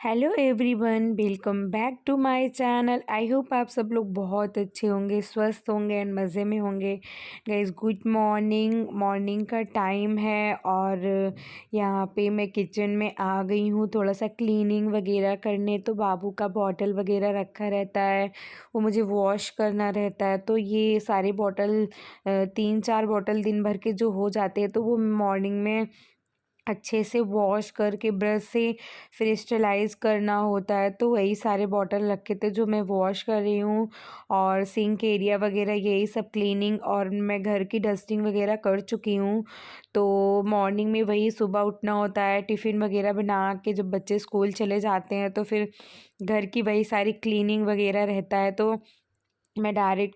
Hello everyone, welcome back to my channel. I hope आप सब लोग बहुत अच्छे होंगे, स्वस्थ होंगे एंड मज़े में होंगे। Guys good morning. मॉर्निंग का टाइम है और यहाँ पे मैं किचन में आ गई हूँ थोड़ा सा क्लीनिंग वगैरह करने। तो बाबू का बॉटल वगैरह रखा रहता है, वो मुझे वॉश करना रहता है। तो ये सारे बॉटल 3-4 बॉटल दिन भर के जो हो जाते हैं तो वो मॉर्निंग में अच्छे से वॉश करके ब्रश से फिर स्टेलाइज़ करना होता है। तो वही सारे बॉटल रखे थे जो मैं वॉश कर रही हूँ, और सिंक एरिया वगैरह यही सब क्लीनिंग, और मैं घर की डस्टिंग वगैरह कर चुकी हूँ। तो मॉर्निंग में वही सुबह उठना होता है, टिफ़िन वगैरह बना के जब बच्चे स्कूल चले जाते हैं तो फिर घर की वही सारी क्लीनिंग वगैरह रहता है। तो मैं डायरेक्ट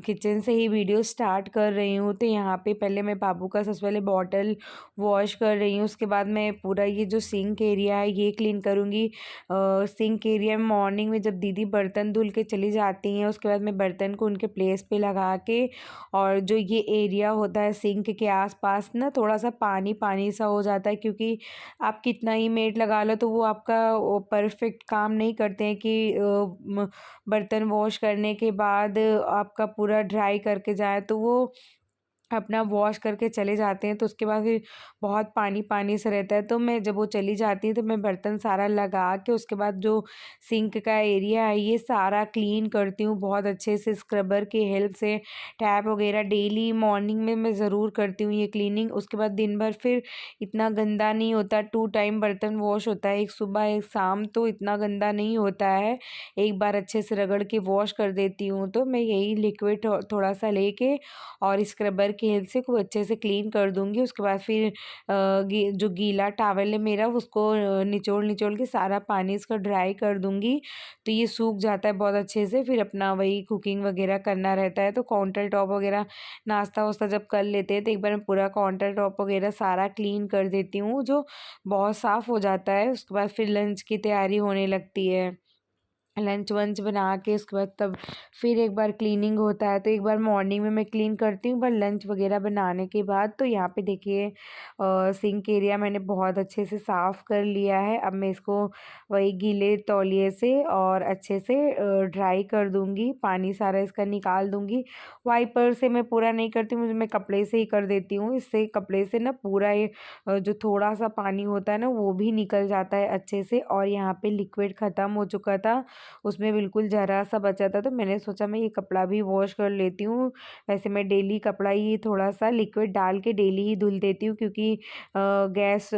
किचन से ही वीडियो स्टार्ट कर रही हूँ। तो यहाँ पे पहले मैं बाबू का सबसे पहले बॉटल वॉश कर रही हूँ, उसके बाद मैं पूरा ये जो सिंक एरिया है ये क्लीन करूँगी। सिंक एरिया में मॉर्निंग में जब दीदी बर्तन धुल के चली जाती हैं उसके बाद मैं बर्तन को उनके प्लेस पे लगा के, और जो ये एरिया होता है सिंक के आसपास ना थोड़ा सा पानी पानी सा हो जाता है, क्योंकि आप कितना ही मेड लगा लो तो वो आपका परफेक्ट काम नहीं करते हैं कि बर्तन वॉश करने के बाद आपका पूरा ड्राई करके जाए। तो वो अपना वॉश करके चले जाते हैं तो उसके बाद फिर बहुत पानी पानी से रहता है। तो मैं जब वो चली जाती है तो मैं बर्तन सारा लगा के उसके बाद जो सिंक का एरिया है ये सारा क्लीन करती हूँ बहुत अच्छे से स्क्रबर की हेल्प से। टैप वगैरह डेली मॉर्निंग में मैं ज़रूर करती हूँ ये क्लीनिंग। उसके बाद दिन भर फिर इतना गंदा नहीं होता, 2 टाइम बर्तन वॉश होता है, एक सुबह एक शाम, तो इतना गंदा नहीं होता है। एक बार अच्छे से रगड़ के वॉश कर देती हूँ। तो मैं यही लिक्विड थोड़ा सा लेके और स्क्रबर की हेल्प से खूब अच्छे से क्लीन कर दूँगी। उसके बाद फिर जो गीला टॉवल है मेरा उसको निचोड़ निचोड़ के सारा पानी इसका ड्राई कर दूँगी। तो ये सूख जाता है बहुत अच्छे से। फिर अपना वही कुकिंग वगैरह करना रहता है। तो काउंटर टॉप वगैरह नाश्ता वास्ता जब कर लेते हैं तो एक बार मैं पूरा काउंटर टॉप वगैरह सारा क्लीन कर देती हूँ, जो बहुत साफ़ हो जाता है। उसके बाद फिर लंच की तैयारी होने लगती है। लंच वंच बना के उसके बाद तब फिर एक बार क्लीनिंग होता है। तो एक बार मॉर्निंग में मैं क्लीन करती हूँ, पर लंच वगैरह बनाने के बाद। तो यहाँ पे देखिए सिंक एरिया मैंने बहुत अच्छे से साफ़ कर लिया है। अब मैं इसको वही गीले तौलिए से और अच्छे से ड्राई कर दूँगी, पानी सारा इसका निकाल दूँगी। वाइपर से मैं पूरा नहीं करती हूँ, मैं कपड़े से ही कर देती हूँ। इससे कपड़े से ना पूरा ये जो थोड़ा सा पानी होता है ना वो भी निकल जाता है अच्छे से। और यहाँ पे लिक्विड ख़त्म हो चुका था, उसमें बिल्कुल ज़रा सा बचा था, तो मैंने सोचा मैं ये कपड़ा भी वॉश कर लेती हूँ। वैसे मैं डेली कपड़ा ही थोड़ा सा लिक्विड डाल के डेली ही धुल देती हूँ, क्योंकि गैस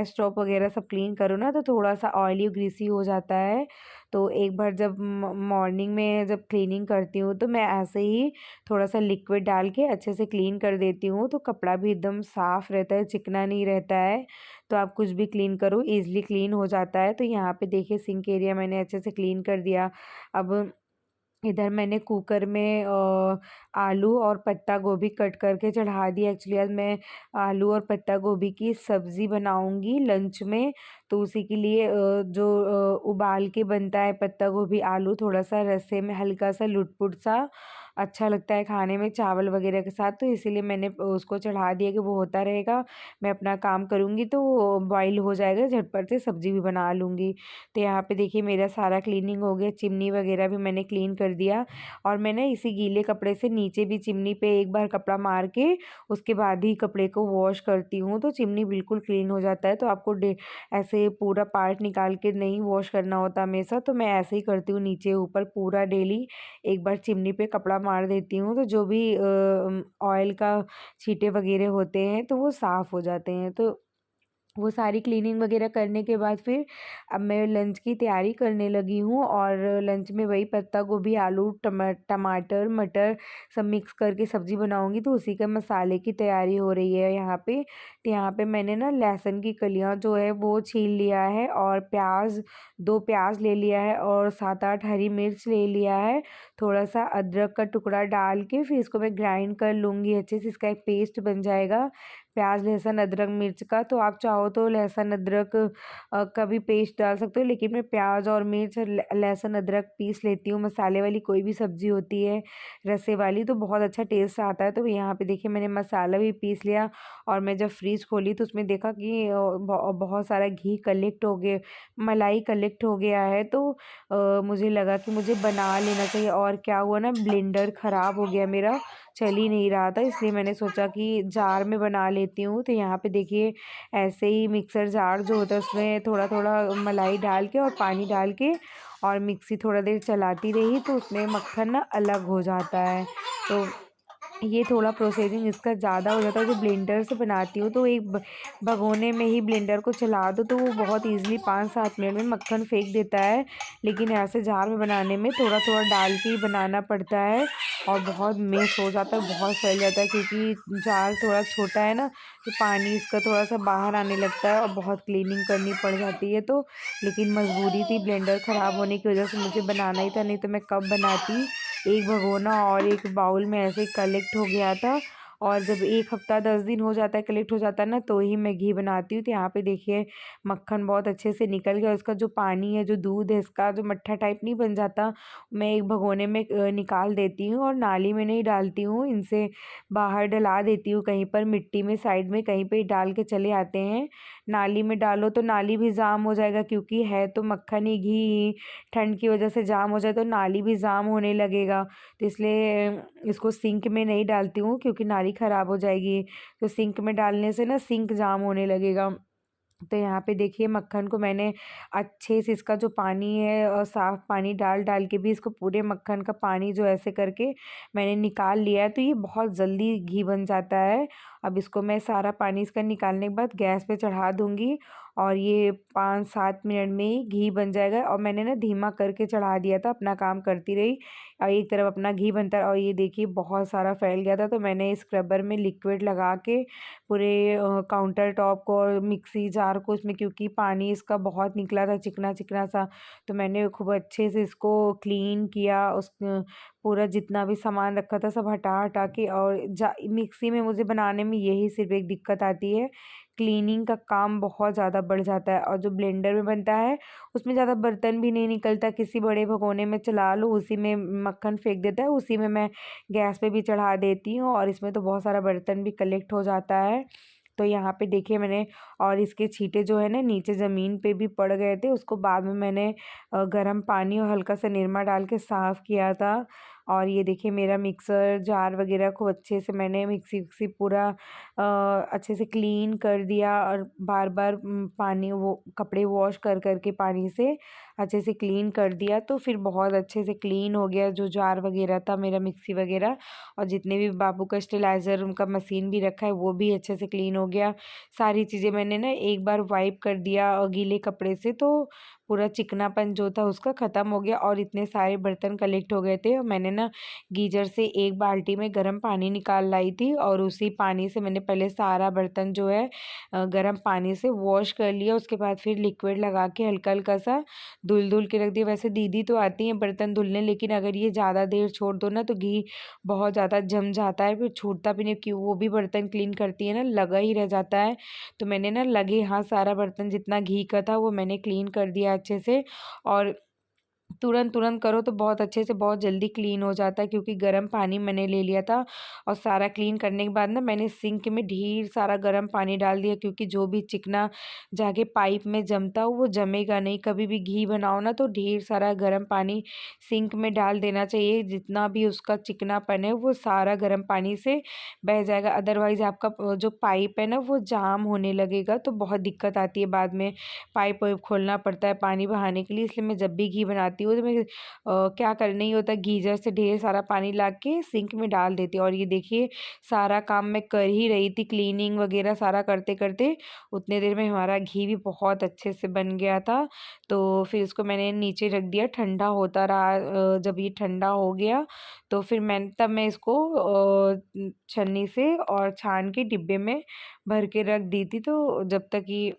स्टोव वगैरह सब क्लीन करो ना तो थोड़ा सा ऑयली ग्रीसी हो जाता है। तो एक बार जब मॉर्निंग में जब क्लीनिंग करती हूँ तो मैं ऐसे ही थोड़ा सा लिक्विड डाल के अच्छे से क्लीन कर देती हूँ, तो कपड़ा भी एकदम साफ़ रहता है, चिकना नहीं रहता है। तो आप कुछ भी क्लीन करो ईज़िली क्लीन हो जाता है। तो यहाँ पे देखिए सिंक एरिया मैंने अच्छे से क्लीन कर दिया। अब इधर मैंने कुकर में आलू और पत्ता गोभी कट करके चढ़ा दिया। एक्चुअली आज मैं आलू और पत्ता गोभी की सब्ज़ी बनाऊंगी लंच में। तो उसी के लिए जो उबाल के बनता है पत्ता गोभी आलू, थोड़ा सा रस्से में हल्का सा लुटपुट सा अच्छा लगता है खाने में चावल वगैरह के साथ। तो इसीलिए मैंने उसको चढ़ा दिया कि वो होता रहेगा, मैं अपना काम करूँगी तो बॉईल हो जाएगा, झटपट से सब्ज़ी भी बना लूँगी। तो यहाँ पे देखिए मेरा सारा क्लीनिंग हो गया, चिमनी वगैरह भी मैंने क्लीन कर दिया। और मैंने इसी गीले कपड़े से नीचे भी चिमनी पे एक बार कपड़ा मार के उसके बाद ही कपड़े को वॉश करती हूँ, तो चिमनी बिल्कुल क्लीन हो जाता है। तो आपको ऐसे पूरा पार्ट निकाल के नहीं वॉश करना होता हमेशा, तो मैं ऐसे ही करती हूँ, नीचे ऊपर पूरा डेली एक बार चिमनी पे कपड़ा मार देती हूँ। तो जो भी ऑयल का छींटे वगैरह होते हैं तो वो साफ़ हो जाते हैं। तो वो सारी क्लीनिंग वगैरह करने के बाद फिर अब मैं लंच की तैयारी करने लगी हूँ। और लंच में वही पत्ता गोभी आलू टमाटर मटर सब मिक्स करके सब्ज़ी बनाऊँगी, तो उसी के मसाले की तैयारी हो रही है यहाँ पे। तो यहाँ पे मैंने ना लहसुन की कलियाँ जो है वो छील लिया है, और प्याज 2 प्याज ले लिया है, और 7-8 हरी मिर्च ले लिया है। थोड़ा सा अदरक का टुकड़ा डाल के फिर इसको मैं ग्राइंड कर लूँगी अच्छे से, इसका एक पेस्ट बन जाएगा। प्याज़, लहसुन, अदरक, मिर्च का। तो आप चाहो तो लहसुन, अदरक का भी पेस्ट डाल सकते हो, लेकिन मैं प्याज़ और मिर्च, लहसुन, अदरक पीस लेती हूँ। मसाले वाली कोई भी सब्ज़ी होती है रसे वाली, तो बहुत अच्छा टेस्ट आता है। तो यहाँ पे देखिए मैंने मसाला भी पीस लिया, और मैं जब फ्रिज खोली तो उसमें देखा कि बहुत सारा घी कलेक्ट हो गया, मलाई कलेक्ट हो गया है। तो मुझे लगा कि मुझे बना लेना चाहिए, और क्या हुआ ना, ब्लेंडर ख़राब हो गया मेरा, चल ही नहीं रहा था, इसलिए मैंने सोचा कि जार में बना लेती हूँ। तो यहाँ पे देखिए ऐसे ही मिक्सर जार जो होता है उसमें थोड़ा थोड़ा मलाई डाल के और पानी डाल के और मिक्सी थोड़ा देर चलाती रही, तो उसमें मक्खन ना अलग हो जाता है। तो ये थोड़ा प्रोसेसिंग इसका ज़्यादा हो जाता है। जो ब्लेंडर से बनाती हूँ तो एक भगोने में ही ब्लेंडर को चला दो, तो वो बहुत ईज़िली 5-7 मिनट में मक्खन फेंक देता है। लेकिन ऐसे जार में बनाने में थोड़ा थोड़ा डाल के ही बनाना पड़ता है, और बहुत मेस हो जाता है, बहुत फैल जाता है, क्योंकि जार थोड़ा छोटा है ना, तो पानी इसका थोड़ा सा बाहर आने लगता है और बहुत क्लीनिंग करनी पड़ जाती है। तो लेकिन मजबूरी थी, ब्लेंडर ख़राब होने की वजह से मुझे बनाना ही था, नहीं तो मैं कब बनाती। एक भगोना और एक बाउल में ऐसे ही कलेक्ट हो गया था, और जब 1 हफ्ता 10 दिन हो जाता है, कलेक्ट हो जाता है ना, तो ही मैं घी बनाती हूँ। तो यहाँ पे देखिए मक्खन बहुत अच्छे से निकल गया, इसका जो पानी है, जो दूध है, इसका जो मट्ठा टाइप नहीं बन जाता, मैं एक भगोने में निकाल देती हूँ, और नाली में नहीं डालती हूँ, इनसे बाहर डला देती हूँ कहीं पर मिट्टी में, साइड में कहीं पे डाल के चले आते हैं। नाली में डालो तो नाली भी जाम हो जाएगा, क्योंकि है तो मक्खन ही, घी ही, ठंड की वजह से जाम हो जाए तो नाली भी जाम होने लगेगा। तो इसलिए इसको सिंक में नहीं डालती हूँ, क्योंकि नाली ख़राब हो जाएगी। तो सिंक में डालने से ना सिंक जाम होने लगेगा। तो यहाँ पे देखिए मक्खन को मैंने अच्छे से, इसका जो पानी है और साफ़ पानी डाल डाल के भी इसको पूरे मक्खन का पानी जो ऐसे करके मैंने निकाल लिया है। तो ये बहुत जल्दी घी बन जाता है। अब इसको मैं सारा पानी इसका निकालने के बाद गैस पे चढ़ा दूँगी, और ये 5-7 मिनट में ही घी बन जाएगा। और मैंने ना धीमा करके चढ़ा दिया था, अपना काम करती रही, और एक तरफ अपना घी बनता है। और ये देखिए बहुत सारा फैल गया था, तो मैंने स्क्रबर में लिक्विड लगा के पूरे काउंटर टॉप को और मिक्सी जार को उसमें, क्योंकि पानी इसका बहुत निकला था चिकना चिकना सा, तो मैंने खूब अच्छे से इसको क्लीन किया। उस पूरा जितना भी सामान रखा था सब हटा हटा के, और मिक्सी में मुझे बनाने में यही सिर्फ एक दिक्कत आती है, क्लीनिंग का काम बहुत ज़्यादा बढ़ जाता है। और जो ब्लेंडर में बनता है उसमें ज़्यादा बर्तन भी नहीं निकलता, किसी बड़े भगोने में चला लो, उसी में मक्खन फेंक देता है, उसी में मैं गैस पे भी चढ़ा देती हूँ, और इसमें तो बहुत सारा बर्तन भी कलेक्ट हो जाता है। तो यहाँ पे देखिए मैंने, और इसके छींटे जो है ना नीचे ज़मीन पे भी पड़ गए थे, उसको बाद में मैंने गर्म पानी और हल्का सा निरमा डाल के साफ़ किया था। और ये देखिए मेरा मिक्सर जार वगैरह को अच्छे से मैंने मिक्सी विक्सी पूरा अच्छे से क्लीन कर दिया, और बार बार पानी वो कपड़े वॉश कर कर के पानी से अच्छे से क्लीन कर दिया। तो फिर बहुत अच्छे से क्लीन हो गया जो जार वगैरह था मेरा, मिक्सी वगैरह, और जितने भी बाबू का स्टेलाइज़र उनका मशीन भी रखा है वो भी अच्छे से क्लीन हो गया। सारी चीज़ें मैंने ना एक बार वाइप कर दिया गीले कपड़े से, तो पूरा चिकनापन जो था उसका ख़त्म हो गया। और इतने सारे बर्तन कलेक्ट हो गए थे, और मैंने ना गीज़र से एक बाल्टी में गर्म पानी निकाल लाई थी, और उसी पानी से मैंने पहले सारा बर्तन जो है गर्म पानी से वॉश कर लिया। उसके बाद फिर लिक्विड लगा के हल्का हल्का सा धुल धुल के रख दिया। वैसे दीदी तो आती हैं बर्तन धुलने, लेकिन अगर ये ज़्यादा देर छोड़ दो ना तो घी बहुत ज़्यादा जम जाता है, फिर छूटता भी नहीं, क्यों वो भी बर्तन क्लीन करती है ना, लगा ही रह जाता है। तो मैंने ना लगे हाथ सारा बर्तन जितना घी का था वो मैंने क्लीन कर दिया अच्छे से। और तुरंत तुरंत करो तो बहुत अच्छे से बहुत जल्दी क्लीन हो जाता है, क्योंकि गर्म पानी मैंने ले लिया था। और सारा क्लीन करने के बाद ना मैंने सिंक में ढेर सारा गर्म पानी डाल दिया, क्योंकि जो भी चिकना जाके पाइप में जमता हो वो जमेगा नहीं। कभी भी घी बनाओ ना तो ढेर सारा गर्म पानी सिंक में डाल देना चाहिए, जितना भी उसका चिकनापन है वो सारा गर्म पानी से बह जाएगा। अदरवाइज़ आपका जो पाइप है ना वो जाम होने लगेगा, तो बहुत दिक्कत आती है बाद में, पाइप वाइप खोलना पड़ता है पानी बहाने के लिए। इसलिए मैं जब भी घी बनाती हूँ तो मैं क्या करना ही होता है, गीज़र से ढेर सारा पानी ला के सिंक में डाल देती हूँ। और ये देखिए सारा काम मैं कर ही रही थी, क्लीनिंग वगैरह सारा करते करते उतने देर में हमारा घी भी बहुत अच्छे से बन गया था। तो फिर इसको मैंने नीचे रख दिया, ठंडा होता रहा। जब ये ठंडा हो गया तो फिर मैं इसको छन्नी से और छान के डिब्बे में भर के रख दी थी। तो जब तक ये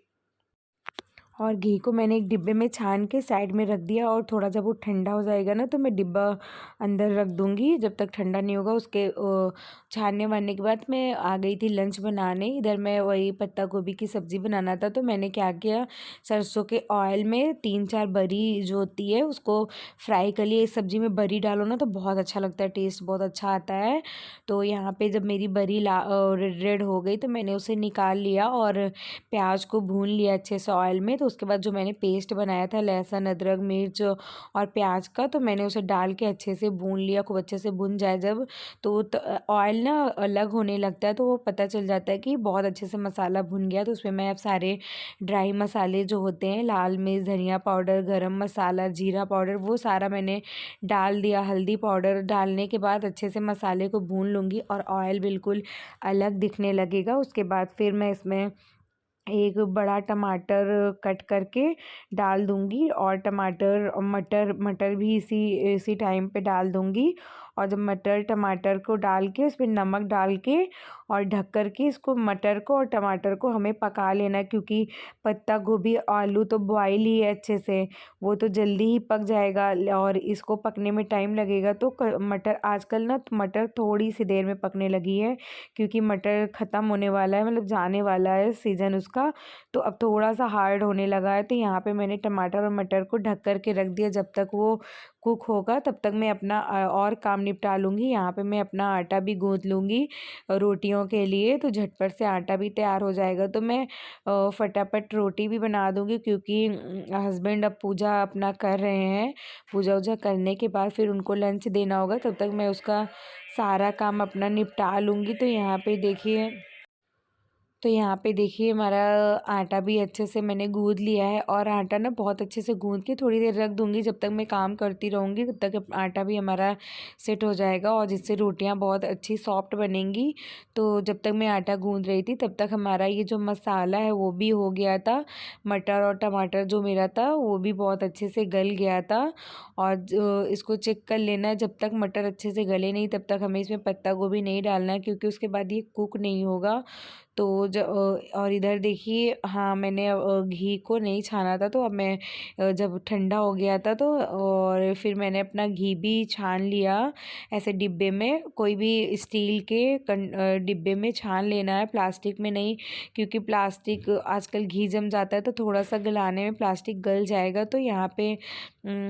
और घी को मैंने एक डिब्बे में छान के साइड में रख दिया और थोड़ा जब वो ठंडा हो जाएगा ना तो मैं डिब्बा अंदर रख दूँगी जब तक ठंडा नहीं होगा। उसके छानने वानने के बाद मैं आ गई थी लंच बनाने। इधर मैं वही पत्ता गोभी की सब्ज़ी बनाना था, तो मैंने क्या किया, सरसों के ऑयल में 3-4 बरी जो होती है उसको फ्राई कर लिया। इस सब्ज़ी में बरी डालो ना तो बहुत अच्छा लगता है, टेस्ट बहुत अच्छा आता है। तो यहाँ पे जब मेरी बरी रेड हो गई तो मैंने उसे निकाल लिया और प्याज को भून लिया अच्छे से ऑयल में। तो उसके बाद जो मैंने पेस्ट बनाया था लहसुन अदरक मिर्च और प्याज का, तो मैंने उसे डाल के अच्छे से भून लिया। खूब अच्छे से भुन जाए जब, तो ऑयल ना अलग होने लगता है, तो वो पता चल जाता है कि बहुत अच्छे से मसाला भुन गया। तो उसमें मैं अब सारे ड्राई मसाले जो होते हैं, लाल मिर्च, धनिया पाउडर, गरम मसाला, जीरा पाउडर, वो सारा मैंने डाल दिया। हल्दी पाउडर डालने के बाद अच्छे से मसाले को भून लूँगी और ऑयल बिल्कुल अलग दिखने लगेगा। उसके बाद फिर मैं इसमें एक बड़ा टमाटर कट करके डाल दूँगी और टमाटर और मटर मटर भी इसी इसी टाइम पे डाल दूँगी। और जब मटर टमाटर को डाल के उसमें नमक डाल के और ढक कर के इसको मटर को और टमाटर को हमें पका लेना है, क्योंकि पत्ता गोभी आलू तो बॉयल ही है अच्छे से, वो तो जल्दी ही पक जाएगा और इसको पकने में टाइम लगेगा। तो मटर आजकल ना मटर थोड़ी सी देर में पकने लगी है, क्योंकि मटर ख़त्म होने वाला है, मतलब जाने वाला है सीज़न उसका, तो अब थोड़ा सा हार्ड होने लगा है। तो यहाँ पे मैंने टमाटर और मटर को ढक कर के रख दिया। जब तक वो कुक होगा तब तक मैं अपना और काम निपटा लूँगी। यहाँ पे मैं अपना आटा भी गूँथ लूँगी रोटियों के लिए, तो झटपट से आटा भी तैयार हो जाएगा। तो मैं फटाफट रोटी भी बना दूँगी, क्योंकि हस्बैंड अब पूजा अपना कर रहे हैं। पूजा वूजा करने के बाद फिर उनको लंच देना होगा, तब तक मैं उसका सारा काम अपना निपटा लूँगी। तो यहाँ पे देखिए हमारा आटा भी अच्छे से मैंने गूँथ लिया है, और आटा ना बहुत अच्छे से गूँथ के थोड़ी देर रख दूँगी। जब तक मैं काम करती रहूँगी तब तक आटा भी हमारा सेट हो जाएगा और जिससे रोटियाँ बहुत अच्छी सॉफ्ट बनेंगी। तो जब तक मैं आटा गूँथ रही थी तब तक हमारा ये जो मसाला है वो भी हो गया था। मटर और टमाटर जो मेरा था वो भी बहुत अच्छे से गल गया था। और इसको चेक कर लेना है, जब तक मटर अच्छे से गले नहीं तब तक हमें इसमें पत्ता गोभी नहीं डालना है, क्योंकि उसके बाद ये कुक नहीं होगा। तो और इधर देखिए, हाँ मैंने घी को नहीं छाना था, तो अब मैं जब ठंडा हो गया था तो और फिर मैंने अपना घी भी छान लिया ऐसे डिब्बे में। कोई भी स्टील के डिब्बे में छान लेना है, प्लास्टिक में नहीं, क्योंकि प्लास्टिक आजकल घी जम जाता है तो थोड़ा सा गलाने में प्लास्टिक गल जाएगा। तो यहाँ पे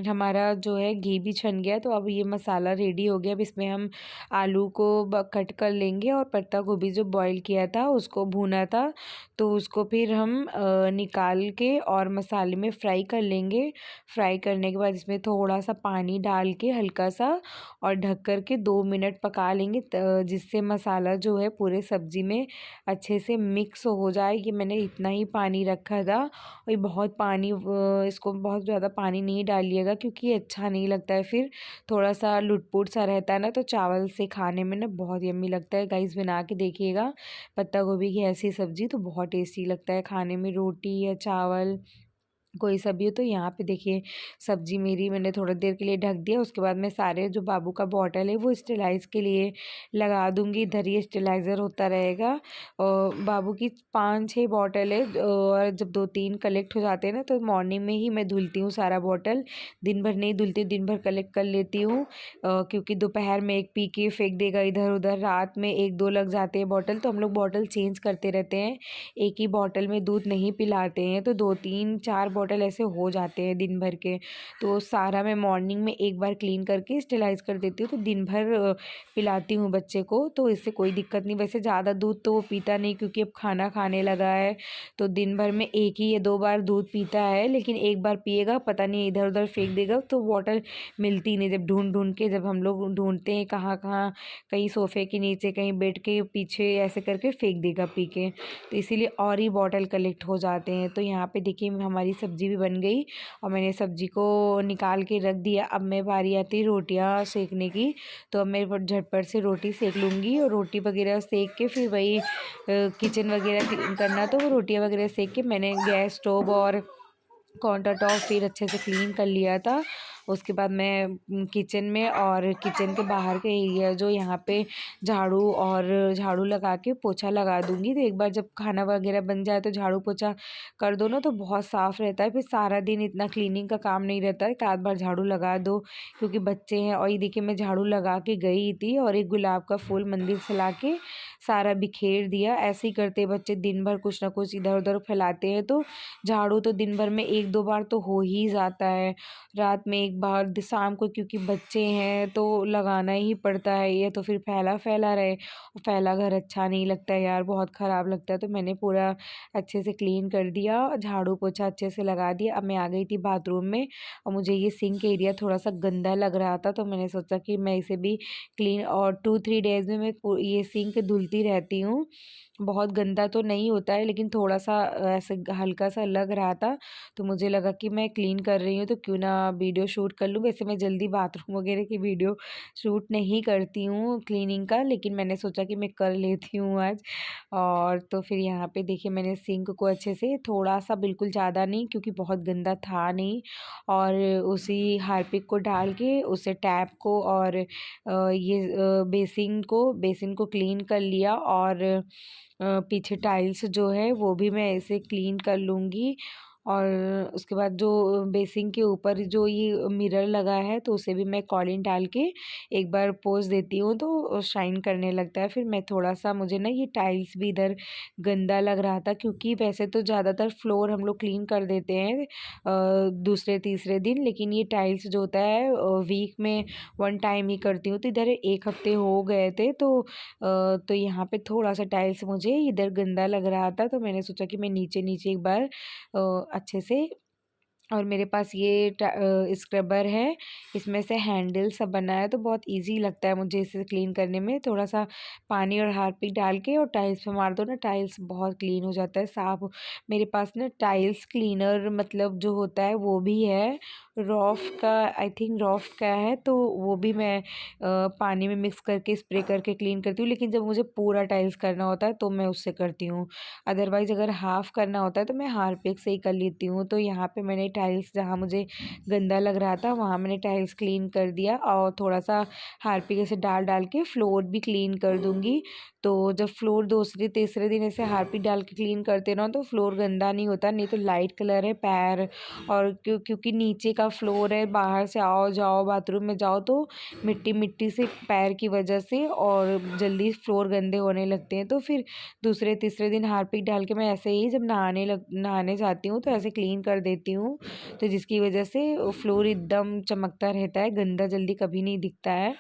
हमारा जो है घी भी छन गया। तो अब ये मसाला रेडी हो गया। अब इसमें हम आलू को कट कर लेंगे और पत्ता गोभी जो बॉईल किया था उसको भूना था, तो उसको फिर हम निकाल के और मसाले में फ्राई कर लेंगे। फ्राई करने के बाद इसमें थोड़ा सा पानी डाल के हल्का सा और ढक कर के 2 मिनट पका लेंगे, जिससे मसाला जो है पूरे सब्ज़ी में अच्छे से मिक्स हो जाए। ये मैंने इतना ही पानी रखा था, और ये बहुत पानी इसको बहुत ज़्यादा पानी नहीं डालिएगा, क्योंकि ये अच्छा नहीं लगता है। फिर थोड़ा सा लुट-पुट सा रहता है ना, तो चावल से खाने में ना बहुत यम्मी लगता है। गाइस बना के देखिएगा पत्ता गोभी की ऐसी सब्ज़ी, तो बहुत टेस्टी लगता है खाने में, रोटी या चावल कोई सा भी हो। तो यहाँ पे देखिए सब्ज़ी मेरी मैंने थोड़ी देर के लिए ढक दिया। उसके बाद मैं सारे जो बाबू का बॉटल है वो स्टेलाइज़ के लिए लगा दूँगी। इधर ये स्टेलाइज़र होता रहेगा। और बाबू की 5-6 बॉटल है, और जब 2-3 कलेक्ट हो जाते हैं ना तो मॉर्निंग में ही मैं धुलती हूँ सारा बॉटल। दिन भर नहीं धुलती, दिन भर कलेक्ट कर लेती हूँ, क्योंकि दोपहर में एक पी के फेंक देगा इधर-उधर, रात में 1-2 लग जाते हैं बॉटल, तो हम लोग बॉटल चेंज करते रहते हैं। एक ही बॉटल में दूध नहीं पिलाते हैं, तो 2-3-4 बॉटल ऐसे हो जाते हैं दिन भर के। तो सारा मैं मॉर्निंग में एक बार क्लीन करके स्टेलाइज़ कर देती हूँ, तो दिन भर पिलाती हूँ बच्चे को, तो इससे कोई दिक्कत नहीं। वैसे ज़्यादा दूध तो वो पीता नहीं, क्योंकि अब खाना खाने लगा है, तो दिन भर में 1 ही या 2 बार दूध पीता है, लेकिन एक बार पिएगा पता नहीं इधर-उधर फेंक देगा, तो बॉटल मिलती नहीं। जब ढूँढ-ढूँढ के जब हम लोग ढूँढते हैं कहाँ-कहाँ, कहीं सोफ़े के नीचे, कहीं बेड के पीछे, ऐसे करके फेंक देगा पी के, तो इसीलिए और ही बॉटल कलेक्ट हो जाते हैं। तो यहाँ पे देखिए हमारी सब्ज़ी भी बन गई और मैंने सब्ज़ी को निकाल के रख दिया। अब मैं बारी आती है रोटियाँ सेकने की, तो अब मैं झटपट से रोटी सेक लूँगी, और रोटी वगैरह सेक के फिर वही किचन वगैरह क्लीन करना, तो वो रोटियाँ वगैरह सेक के मैंने गैस स्टोव और काउंटर टॉप फिर अच्छे से क्लीन कर लिया था। उसके बाद मैं किचन में और किचन के बाहर का एरिया जो यहाँ पे झाड़ू लगा के पोछा लगा दूँगी। तो एक बार जब खाना वगैरह बन जाए तो झाड़ू पोछा कर दो ना तो बहुत साफ़ रहता है, फिर सारा दिन इतना क्लीनिंग का काम नहीं रहता है, एक आध बार झाड़ू लगा दो क्योंकि बच्चे हैं। और ये देखिए मैं झाड़ू लगा के गई थी और एक गुलाब का फूल मंदिर से लाके सारा बिखेर दिया। ऐसे ही करते बच्चे दिन भर कुछ ना कुछ इधर-उधर फैलाते हैं, तो झाड़ू तो दिन भर में 1-2 बार तो हो ही जाता है। रात में 1 बार, शाम को क्योंकि बच्चे हैं तो लगाना ही पड़ता है, ये तो फिर फैला-फैला रहे। फैला घर अच्छा नहीं लगता है यार, बहुत ख़राब लगता है। तो मैंने पूरा अच्छे से क्लीन कर दिया, झाड़ू पोछा अच्छे से लगा दिया। अब मैं आ गई थी बाथरूम में और मुझे ये सिंक एरिया थोड़ा-सा गंदा लग रहा था, तो मैंने सोचा कि मैं इसे भी क्लीन, और 2-3 डेज़ में मैं ये सिंक धुलती रहती हूँ। बहुत गंदा तो नहीं होता है लेकिन थोड़ा-सा ऐसे हल्का-सा लग रहा था, तो मुझे लगा कि मैं क्लीन कर रही हूँ तो क्यों ना वीडियो शूट कर लूँ। वैसे मैं जल्दी बाथरूम वगैरह की वीडियो शूट नहीं करती हूँ क्लीनिंग का, लेकिन मैंने सोचा कि मैं कर लेती हूँ आज। और तो फिर यहाँ पे देखिए मैंने सिंक को अच्छे से थोड़ा-सा, बिल्कुल ज़्यादा नहीं क्योंकि बहुत गंदा था नहीं, और उसी हार्पिक को डाल के उसे टैप को और बेसिन को क्लीन कर लिया। और पीछे टाइल्स जो है वो भी मैं ऐसे क्लीन कर लूँगी। और उसके बाद जो बेसिन के ऊपर जो ये मिरर लगा है तो उसे भी मैं कॉलिन डाल के एक बार पोंछ देती हूँ तो शाइन करने लगता है। फिर मैं थोड़ा-सा, मुझे ना ये टाइल्स भी इधर गंदा लग रहा था क्योंकि वैसे तो ज़्यादातर फ्लोर हम लोग क्लीन कर देते हैं दूसरे तीसरे दिन, लेकिन ये टाइल्स जो होता है वीक में 1 टाइम ही करती हूँ। तो इधर 1 हफ्ते हो गए थे, तो यहाँ पे थोड़ा-सा टाइल्स मुझे इधर गंदा लग रहा था, तो मैंने सोचा कि मैं नीचे-नीचे एक बार अच्छे से, और मेरे पास ये स्क्रबर है, इसमें से हैंडल सब बना है तो बहुत ईज़ी लगता है मुझे इसे क्लीन करने में। थोड़ा-सा पानी और हार्पिक डाल के और टाइल्स पे मार दो ना, टाइल्स बहुत क्लीन हो जाता है, साफ़। मेरे पास ना टाइल्स क्लीनर मतलब जो होता है वो भी है, रॉफ का, आई थिंक रॉफ का है, तो वो भी मैं पानी में मिक्स करके स्प्रे करके क्लीन करती हूँ। लेकिन जब मुझे पूरा टाइल्स करना होता है तो मैं उससे करती हूँ। अदरवाइज़ अगर हाफ़ करना होता है तो मैं हार्पिक से ही कर लेती हूँ। तो यहाँ पे मैंने टाइल्स, जहाँ मुझे गंदा लग रहा था वहाँ मैंने टाइल्स क्लीन कर दिया और थोड़ा-सा हार्पिक ऐसे डाल-डाल के फ्लोर भी क्लीन कर दूँगी। तो जब फ्लोर दूसरे तीसरे दिन ऐसे हार्पिक डाल के क्लीन करते रहो तो फ्लोर गंदा नहीं होता। नहीं तो लाइट कलर है पैर, और क्योंकि नीचे का फ्लोर है, बाहर से आओ जाओ बाथरूम में जाओ तो मिट्टी-मिट्टी से पैर की वजह से और जल्दी फ्लोर गंदे होने लगते हैं। तो फिर दूसरे तीसरे दिन हार्पिक डाल के मैं ऐसे ही जब नहाने जाती हूँ तो ऐसे क्लीन कर देती हूँ। तो जिसकी वजह से फ्लोर एकदम चमकता रहता है, गंदा जल्दी कभी नहीं दिखता है।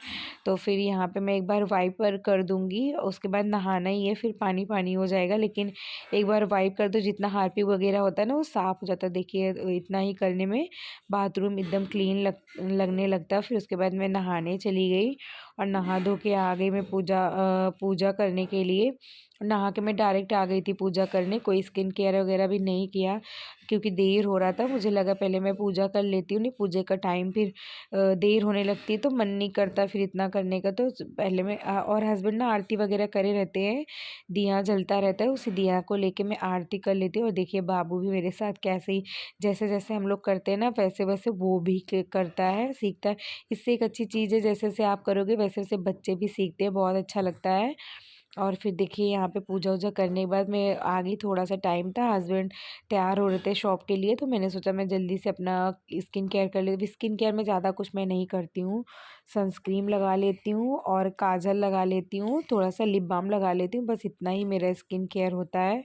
तो फिर यहाँ पे मैं एक बार वाइपर कर दूँगी, उसके बाद नहाना ही है, फिर पानी-पानी हो जाएगा। लेकिन एक बार वाइप कर दो, जितना हार्पिक वगैरह होता है ना वो साफ़ हो जाता है। देखिए इतना ही करने में बाथरूम एकदम क्लीन लगने लगता है। फिर उसके बाद मैं नहाने चली गई और नहा धो के आ गई मैं पूजा करने के लिए। नहा के मैं डायरेक्ट आ गई थी पूजा करने, कोई स्किन केयर वगैरह भी नहीं किया क्योंकि देर हो रहा था। मुझे लगा पहले मैं पूजा कर लेती हूँ, नहीं पूजे का टाइम फिर देर होने लगती है तो मन नहीं करता फिर इतना करने का। तो पहले मैं और हस्बैंड ना आरती वगैरह करे रहते हैं, दिया जलता रहता है, उसी दिया को लेके मैं आरती कर लेती हूँ। और देखिए बाबू भी मेरे साथ कैसे ही, जैसे जैसे हम लोग करते हैं ना वैसे वैसे वो भी करता है, सीखता है। इससे एक अच्छी चीज़ है, जैसे जैसे आप करोगे वैसे वैसे बच्चे भी सीखते हैं, बहुत अच्छा लगता है। और फिर देखिए यहाँ पे पूजा-वूजा करने के बाद मैं आ गई, थोड़ा-सा टाइम था, हस्बैंड तैयार हो रहे थे शॉप के लिए, तो मैंने सोचा मैं जल्दी से अपना स्किन केयर कर लेती हूँ। स्किन केयर में ज़्यादा कुछ मैं नहीं करती हूँ, सनस्क्रीन लगा लेती हूँ और काजल लगा लेती हूँ, थोड़ा-सा लिप बाम लगा लेती हूँ, बस इतना ही मेरा स्किन केयर होता है।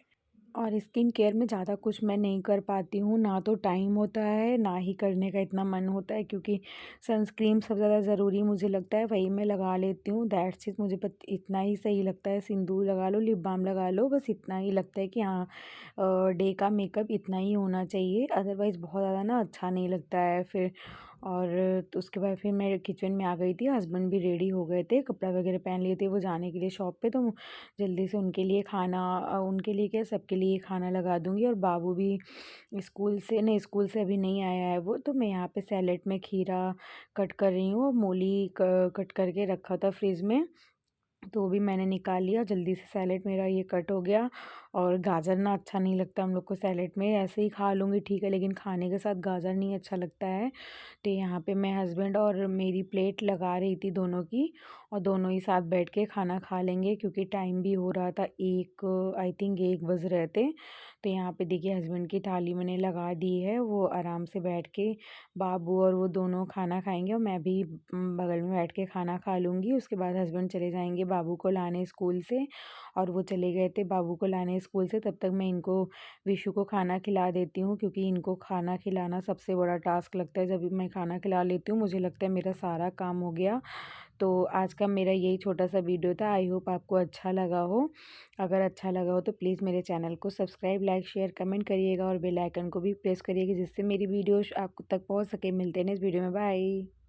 और स्किन केयर में ज़्यादा कुछ मैं नहीं कर पाती हूँ, ना तो टाइम होता है, ना ही करने का इतना मन होता है, क्योंकि सनस्क्रीन सबसे ज़्यादा ज़रूरी मुझे लगता है, वही मैं लगा लेती हूँ, दैट्स इट। मुझे इतना ही सही लगता है, सिंदूर लगा लो, लिप बाम लगा लो, बस इतना ही लगता है कि हाँ डे का मेकअप इतना ही होना चाहिए, अदरवाइज़ बहुत ज़्यादा ना अच्छा नहीं लगता है फिर। और तो उसके बाद फिर मैं किचन में आ गई थी, हस्बैंड भी रेडी हो गए थे, कपड़ा वगैरह पहन लिए थे वो जाने के लिए शॉप पे, तो जल्दी से उनके लिए खाना, उनके लिए क्या सबके लिए खाना लगा दूँगी। और बाबू भी स्कूल से अभी नहीं आया है वो, तो मैं यहाँ पे सैलेड में खीरा कट कर रही हूँ और मूली कट करके रखा था फ्रिज में, तो वो भी मैंने निकाल लिया। जल्दी से सैलेड मेरा ये कट हो गया। और गाजर ना अच्छा नहीं लगता हम लोग को सैलेड में, ऐसे ही खा लूँगी ठीक है, लेकिन खाने के साथ गाजर नहीं अच्छा लगता है। तो यहाँ पे मैं हस्बैंड और मेरी प्लेट लगा रही थी दोनों की, और दोनों ही साथ बैठ के खाना खा लेंगे क्योंकि टाइम भी हो रहा था, 1 आई थिंक 1 बज रहे थे। तो यहाँ पे देखिए हस्बैंड की थाली मैंने लगा दी है, वो आराम से बैठ के बाबू और वो दोनों खाना खाएँगे, और मैं भी बगल में बैठ के खाना खा लूँगी। उसके बाद हस्बैंड चले जाएँगे बाबू को लाने स्कूल से, और वो चले गए थे बाबू को लाने स्कूल से। तब तक मैं इनको, विशु को खाना खिला देती हूँ, क्योंकि इनको खाना खिलाना सबसे बड़ा टास्क लगता है। जब भी मैं खाना खिला लेती हूँ मुझे लगता है मेरा सारा काम हो गया। तो आज का मेरा यही छोटा-सा वीडियो था। आई होप आपको अच्छा लगा हो। अगर अच्छा लगा हो तो प्लीज़ मेरे चैनल को सब्सक्राइब, लाइक, शेयर, कमेंट करिएगा, और बेल आइकन को भी प्रेस करिएगा जिससे मेरी वीडियोज़ आप तक पहुँच सके। मिलते हैं नेक्स्ट वीडियो में, बाय।